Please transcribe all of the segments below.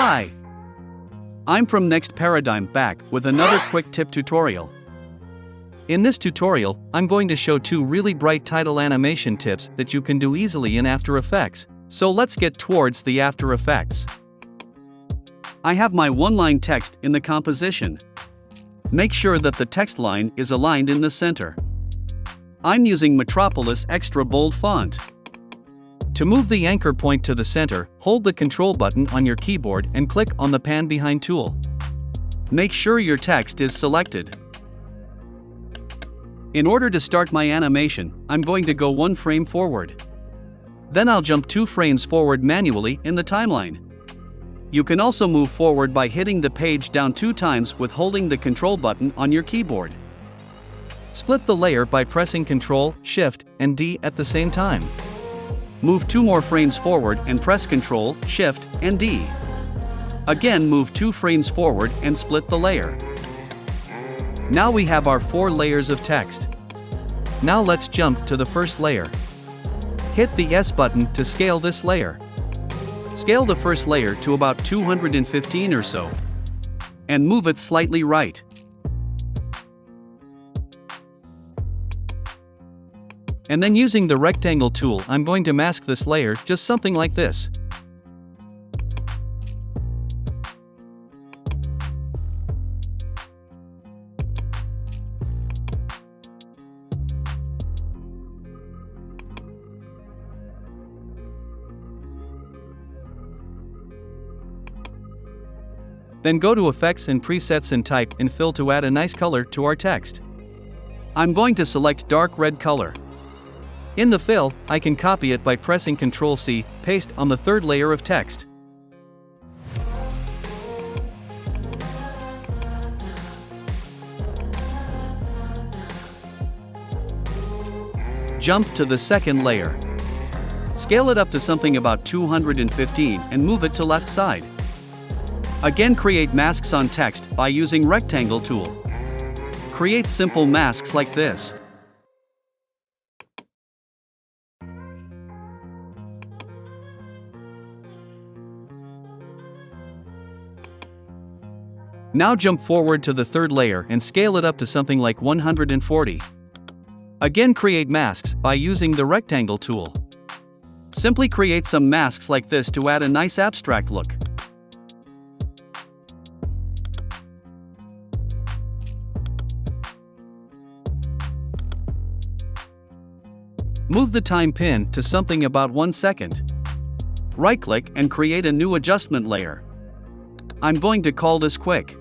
Hi! I'm from Next Paradigm back with another quick tip tutorial. In this tutorial, I'm going to show 2 really bright title animation tips that you can do easily in After Effects, so let's get towards the After Effects. I have my one-line text in the composition. Make sure that the text line is aligned in the center. I'm using Metropolis Extra Bold font. To move the anchor point to the center, hold the Control button on your keyboard and click on the Pan Behind tool. Make sure your text is selected. In order to start my animation, I'm going to go 1 frame forward. Then I'll jump 2 frames forward manually in the timeline. You can also move forward by hitting the page down 2 times with holding the Control button on your keyboard. Split the layer by pressing Ctrl, Shift, and D at the same time. Move 2 more frames forward and press Ctrl, Shift, and D. Again, move 2 frames forward and split the layer. Now we have our 4 layers of text. Now let's jump to the first layer. Hit the S button to scale this layer. Scale the first layer to about 215 or so. And move it slightly right. And then using the rectangle tool, I'm going to mask this layer just something like this. Then go to Effects and Presets and type in Fill to add a nice color to our text. I'm going to select dark red color. In the fill, I can copy it by pressing Ctrl-C, paste on the 3rd layer of text. Jump to the 2nd layer. Scale it up to something about 215 and move it to left side. Again, create masks on text by using rectangle tool. Create simple masks like this. Now jump forward to the 3rd layer and scale it up to something like 140. Again, create masks by using the rectangle tool. Simply create some masks like this to add a nice abstract look. Move the time pin to something about 1 second. Right-click and create a new adjustment layer. I'm going to call this Quick.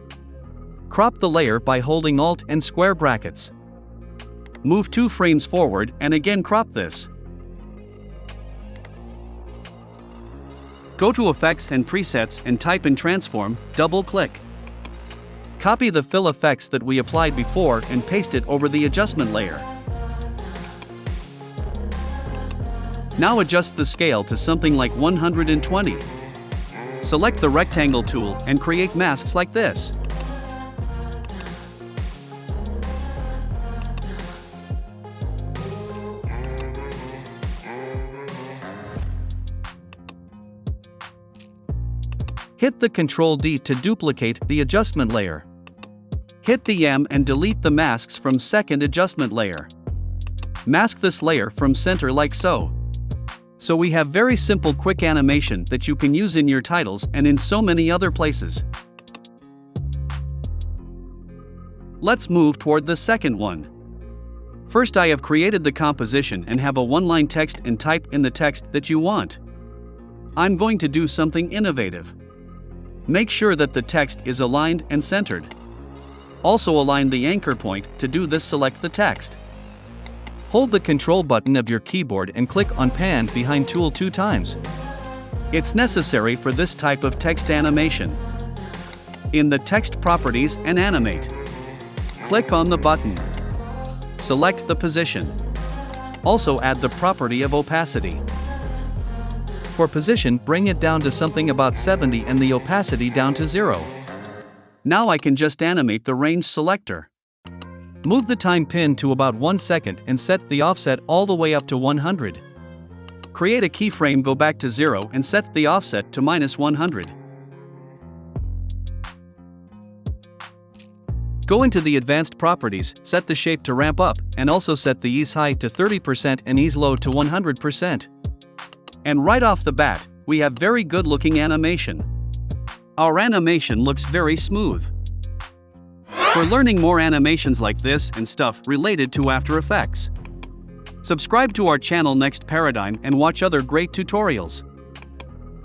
Crop the layer by holding Alt and square brackets. Move 2 frames forward and again crop this. Go to Effects and Presets and type in Transform, double-click. Copy the fill effects that we applied before and paste it over the adjustment layer. Now adjust the scale to something like 120. Select the rectangle tool and create masks like this. Hit the Ctrl-D to duplicate the adjustment layer. Hit the M and delete the masks from 2nd adjustment layer. Mask this layer from center like so. So we have very simple quick animation that you can use in your titles and in so many other places. Let's move toward the 2nd one. First, I have created the composition and have a 1-line text and type in the text that you want. I'm going to do something innovative. Make sure that the text is aligned and centered. Also align the anchor point. To do this, select the text. Hold the Control button of your keyboard and click on Pan Behind tool 2 times. It's necessary for this type of text animation. In the Text Properties and Animate, click on the button. Select the position. Also add the property of opacity. For position, bring it down to something about 70 and the opacity down to 0. Now I can just animate the range selector. Move the time pin to about 1 second and set the offset all the way up to 100. Create a keyframe, go back to 0 and set the offset to -100. Go into the advanced properties, set the shape to ramp up, and also set the ease height to 30% and ease load to 100%. And right off the bat, we have very good looking animation. Our animation looks very smooth. For learning more animations like this and stuff related to After Effects, subscribe to our channel Next Paradigm and watch other great tutorials.